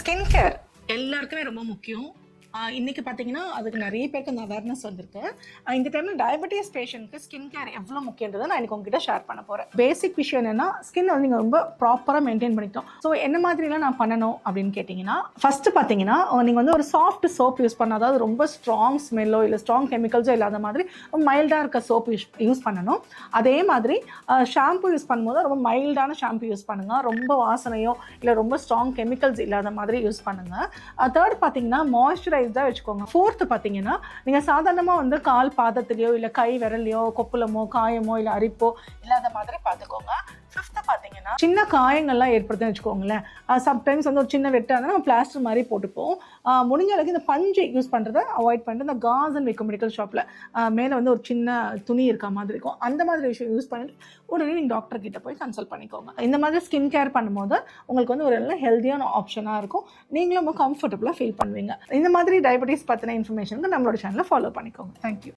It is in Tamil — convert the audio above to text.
ஸ்கின் கேர் எல்லாருக்குமே ரொம்ப முக்கியம். இன்னைக்கு பார்த்தீங்கன்னா அதுக்கு நிறைய பேருக்கு அந்த அவேர்னஸ் வந்திருக்கு. இந்த டைமில் டயபெட்டிஸ் பேஷண்ட்க்கு ஸ்கின் கேர் எவ்வளோ முக்கியன்றதை நான் எனக்கு உங்ககிட்ட ஷேர் பண்ண போகிறேன். பேசிக் விஷயம் என்னென்னா, ஸ்கின் வந்து நீங்கள் ரொம்ப ப்ராப்பராக மெயின்டைன் பண்ணிக்கணும். ஸோ என்ன மாதிரிலாம் நான் பண்ணணும் அப்படின்னு கேட்டிங்கன்னா, ஃபஸ்ட்டு பார்த்தீங்கன்னா நீங்கள் வந்து ஒரு சாஃப்ட் சோப் யூஸ் பண்ண, அதாவது ரொம்ப ஸ்ட்ராங் ஸ்மெல்லோ இல்லை ஸ்ட்ராங் கெமிக்கல்ஸோ இல்லாத மாதிரி மைல்டாக இருக்க சோப் யூஸ் பண்ணணும். அதே மாதிரி ஷாம்பு யூஸ் பண்ணும்போது ரொம்ப மைல்டான ஷாம்பு யூஸ் பண்ணுங்கள். ரொம்ப வாசனையோ இல்லை ரொம்ப ஸ்ட்ராங் கெமிக்கல்ஸ் இல்லாத மாதிரி யூஸ் பண்ணுங்கள். தேர்ட் பார்த்தீங்கன்னா மாய்ஸ்சரைஸ்டாக வச்சுக்கோங்க. ஃபோர்த்து பார்த்தீங்கன்னா, நீங்கள் சாதாரணமாக வந்து கால் பாதத்துலையோ இல்லை கை விரல்லையோ கொப்புளமோ காயமோ இல்லை அரிப்போ இல்லாத மாதிரி பார்த்துக்கோங்க. ஃபிஃப்த்து பார்த்தீங்கன்னா, சின்ன காயங்கள்லாம் ஏற்படுதுன்னு வச்சுக்கோங்களேன். சம்டைம்ஸ் வந்து ஒரு சின்ன வெட்டாக இருந்தால் நம்ம பிளாஸ்டர் மாதிரி போட்டுப்போம். முடிஞ்ச அளவுக்கு இந்த பஞ்சு யூஸ் பண்ணுறதை அவாய்ட் பண்ணிட்டு, இந்த காசன் விற்கும் மெடிக்கல் ஷாப்பில் மேலே வந்து ஒரு சின்ன துணி இருக்க மாதிரி இருக்கும், அந்த மாதிரி விஷயம் யூஸ் பண்ணிட்டு உடனே நீங்கள் டாக்டர் கிட்ட போய் கன்சல்ட் பண்ணிக்கோங்க. இந்த மாதிரி ஸ்கின் கேர் பண்ணும்போது உங்களுக்கு வந்து ஒரு நல்ல ஹெல்த்தியான ஆப்ஷனாக இருக்கும். நீங்களும் ரொம்ப கம்ஃபர்டபுளாக ஃபீல் பண்ணுவீங்க. இந்த மாதிரி டயபெட்டிஸ் பற்றின இன்ஃபர்மேஷனுக்கு நம்மளோட சேனலை ஃபாலோ பண்ணிக்கோங்க. தேங்க்யூ.